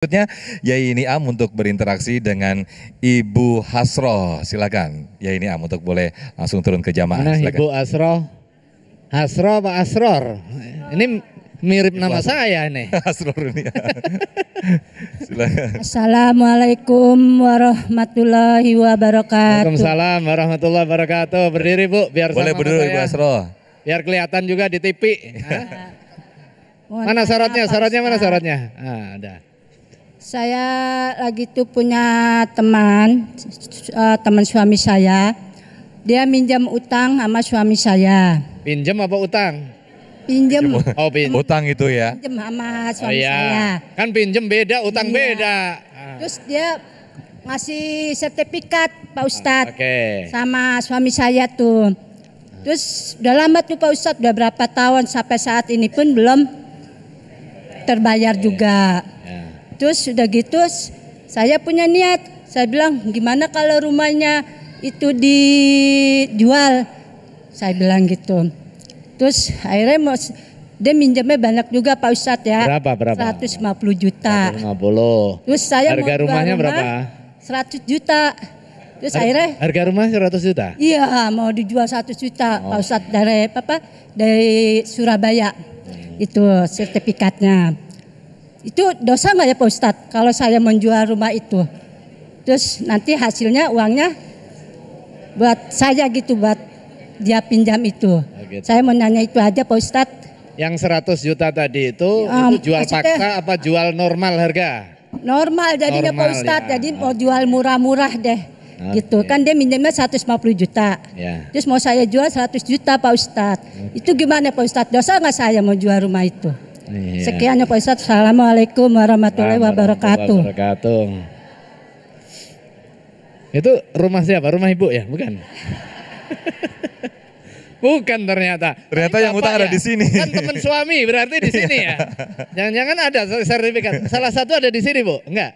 Berikutnya Yai Niam untuk berinteraksi dengan Ibu Hasroh. Silakan Yai Niam untuk boleh langsung turun ke jamaah. Mana Silakan. Ibu Hasroh? Hasroh Pak Asror? Ini mirip Ibu nama Hasroh. saya nih. Hasroh ini. Silakan. Assalamualaikum warahmatullahi wabarakatuh. Waalaikumsalam warahmatullahi wabarakatuh. Berdiri Bu, biar Boleh sama berdiri saya. Ibu Hasroh. Biar kelihatan juga di TV. Mana syaratnya? Syaratnya mana syaratnya? Ah, ada. Saya lagi tuh punya teman suami saya. Dia minjam utang sama suami saya. Pinjem apa utang? Pinjam Oh, pinjem. Utang itu ya. sama Oh suami saya. iya. Kan pinjem beda, utang Iya. beda. Terus dia ngasih sertifikat Pak Ustadz Oke. sama suami saya tuh. Terus udah lama tuh Pak Ustadz, udah berapa tahun sampai saat ini pun belum terbayar juga. Ya. Terus udah gitu saya punya niat, saya bilang gimana kalau rumahnya itu dijual, saya bilang gitu. Terus akhirnya dia minjemnya banyak juga Pak Ustadz ya. Berapa? 150 juta. 150. Terus saya Harga mau jual rumahnya rumah, berapa? 100 juta. Terus akhirnya Harga rumah 100 juta? iya mau dijual 100 juta Pak Ustadz dari Surabaya. Itu sertifikatnya. Itu dosa nggak ya Pak Ustadz kalau saya menjual rumah itu? Terus nanti hasilnya uangnya buat saya gitu, buat dia pinjam itu. Gitu. Saya mau nanya itu aja Pak Ustadz. Yang 100 juta tadi itu jual maksudnya- paksa apa jual normal harga? Normal jadinya Pak Normal, Ustadz, ya. jadi mau jual murah-murah deh. Oke. Gitu kan dia minjamnya 150 juta. Ya. Terus mau saya jual 100 juta Pak Ustadz. Itu gimana Pak Ustadz? Dosa nggak saya mau jual rumah itu? Iya. Sekian ya Pak Ustadz. Assalamualaikum warahmatullahi wabarakatuh. Wabarakatuh. Itu rumah siapa? Rumah Ibu ya? Bukan? Bukan ternyata. Ternyata Ini yang Bapak utang ada ya? di sini. Kan teman suami berarti di sini ya. Jangan-jangan ada sertifikat. Salah satu ada di sini Bu? Enggak?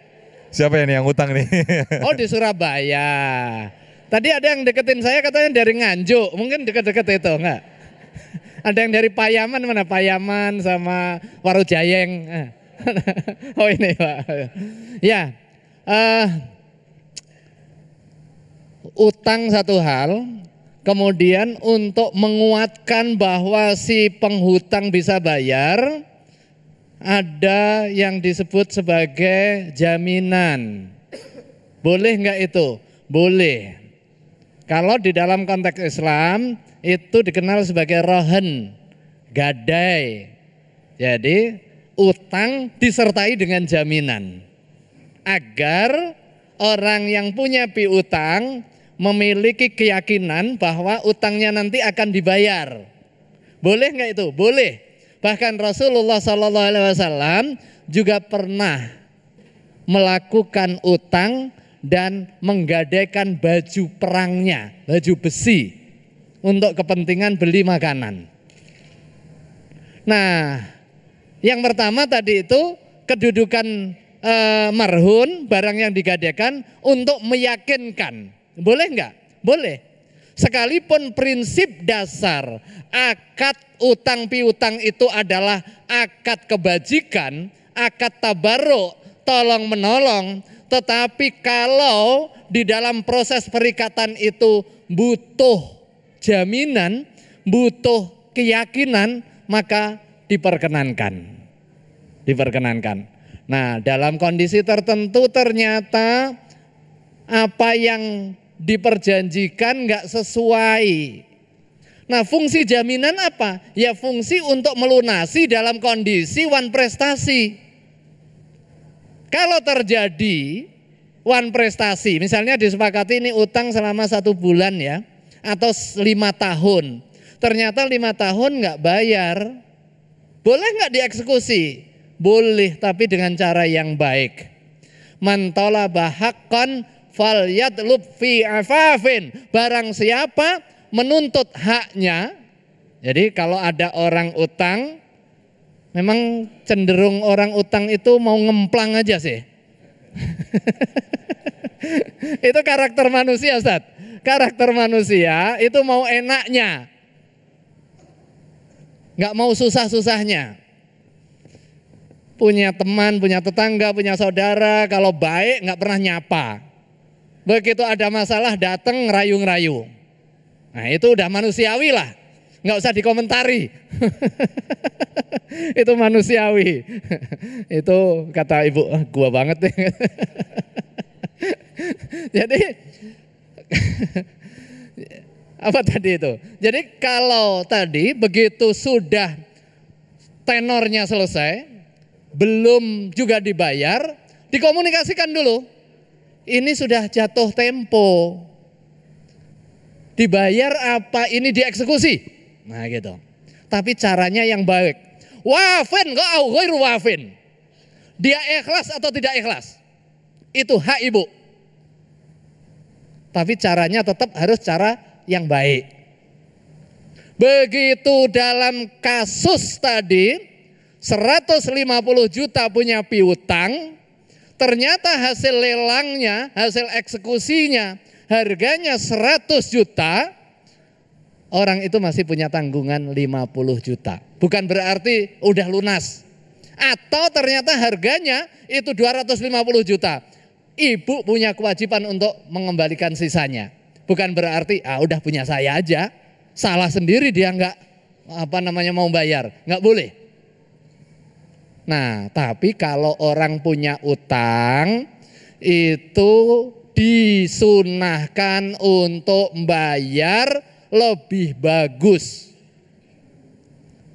Siapa yang utang nih? Oh di Surabaya. Tadi ada yang deketin saya katanya dari Nganjuk. Mungkin deket-deket itu enggak? Ada yang dari Payaman, mana Payaman sama Warujayeng. Oh ini Pak. Ya, utang satu hal, kemudian untuk menguatkan bahwa si penghutang bisa bayar, ada yang disebut sebagai jaminan. Boleh enggak itu? Boleh. Kalau di dalam konteks Islam itu dikenal sebagai rohen, gadai. Jadi utang disertai dengan jaminan. Agar orang yang punya piutang memiliki keyakinan bahwa utangnya nanti akan dibayar. Boleh enggak itu? Boleh. Bahkan Rasulullah SAW juga pernah melakukan utang dan menggadaikan baju perangnya, baju besi untuk kepentingan beli makanan. Nah, yang pertama tadi itu kedudukan marhun, barang yang digadaikan untuk meyakinkan. Boleh enggak? Boleh. Sekalipun prinsip dasar akad utang piutang itu adalah akad kebajikan, akad tabarruk, tolong menolong, tetapi kalau di dalam proses perikatan itu butuh jaminan, butuh keyakinan, maka diperkenankan. Diperkenankan. Nah, dalam kondisi tertentu ternyata apa yang diperjanjikan enggak sesuai. Nah, fungsi jaminan apa? Ya fungsi untuk melunasi dalam kondisi wan prestasi. Kalau terjadi wan prestasi, misalnya disepakati ini utang selama 1 bulan ya, atau 5 tahun. Ternyata 5 tahun enggak bayar. Boleh enggak dieksekusi? Boleh, tapi dengan cara yang baik. Man talaba haqqan falyatlub fi afafin. Barang siapa menuntut haknya. Jadi kalau ada orang utang, memang cenderung orang utang itu mau ngemplang aja sih. Itu karakter manusia, Ustaz. Karakter manusia itu mau enaknya. Nggak mau susah-susahnya. punya teman, punya tetangga, punya saudara, kalau baik nggak pernah nyapa. Begitu ada masalah datang ngerayu-ngerayu. Nah itu udah manusiawi lah, nggak usah dikomentari. Itu manusiawi. Itu kata ibu, gua banget deh. Jadi apa tadi itu? Jadi kalau tadi begitu sudah tenornya selesai, belum juga dibayar, dikomunikasikan dulu. Ini sudah jatuh tempo. Dibayar apa ini dieksekusi? Nah gitu. Tapi caranya yang baik. Wafin kok au ghairu wafin. Dia ikhlas atau tidak ikhlas? Itu hak ibu. Tapi caranya tetap harus cara yang baik. Begitu dalam kasus tadi 150 juta punya piutang, ternyata hasil lelangnya, hasil eksekusinya harganya 100 juta, orang itu masih punya tanggungan 50 juta. Bukan berarti udah lunas. Atau ternyata harganya itu 250 juta. Ibu punya kewajiban untuk mengembalikan sisanya. Bukan berarti udah punya saya aja, salah sendiri dia nggak mau bayar, nggak boleh. Nah, tapi kalau orang punya utang itu disunahkan untuk membayar lebih bagus.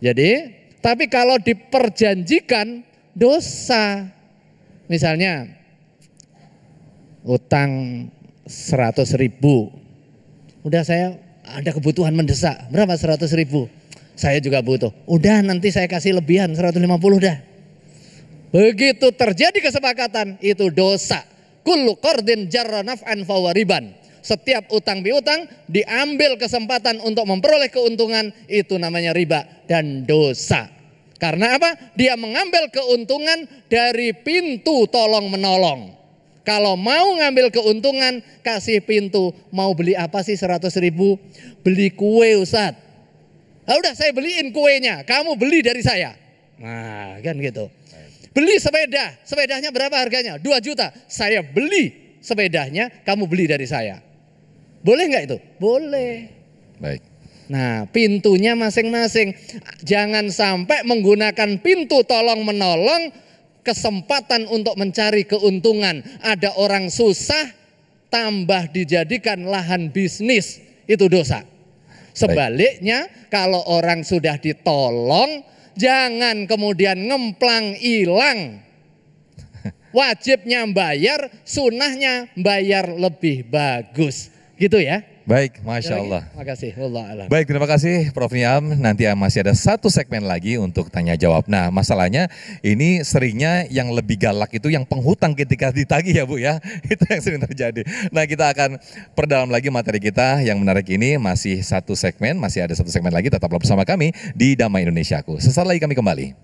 Jadi, tapi kalau diperjanjikan dosa. Misalnya utang 100 ribu. Udah saya ada kebutuhan mendesak. Berapa 100 ribu? Saya juga butuh. Udah nanti saya kasih lebihan 150 dah. Begitu terjadi kesepakatan itu dosa. Kullu qardin jarra naf'an fawariban. Setiap utang piutang diambil kesempatan untuk memperoleh keuntungan itu namanya riba dan dosa. Karena apa? Dia mengambil keuntungan dari pintu tolong menolong. Kalau mau ngambil keuntungan kasih pintu. Mau beli apa sih 100 ribu? Beli kue Ustaz. Nah, udah saya beliin kuenya. Kamu beli dari saya. Nah kan gitu. Beli sepeda, sepedanya berapa harganya? 2 juta, saya beli sepedanya, kamu beli dari saya. Boleh nggak itu? Boleh. Baik. Nah pintunya masing-masing. Jangan sampai menggunakan pintu tolong menolong, kesempatan untuk mencari keuntungan. Ada orang susah, tambah dijadikan lahan bisnis, itu dosa. Sebaliknya kalau orang sudah ditolong, jangan kemudian ngemplang hilang. Wajibnya bayar, sunahnya bayar lebih bagus. Gitu ya. Baik, Masya Allah. Terima kasih. Wallahu a'lam. Baik, terima kasih Prof. Niam. Nanti masih ada satu segmen lagi untuk tanya jawab. Nah, masalahnya ini seringnya yang lebih galak itu yang penghutang ketika ditagih ya Bu ya. Itu yang sering terjadi. Nah, kita akan perdalam lagi materi kita yang menarik ini. Masih ada satu segmen lagi. Tetaplah bersama kami di Damai Indonesiaku. Sesaat lagi kami kembali.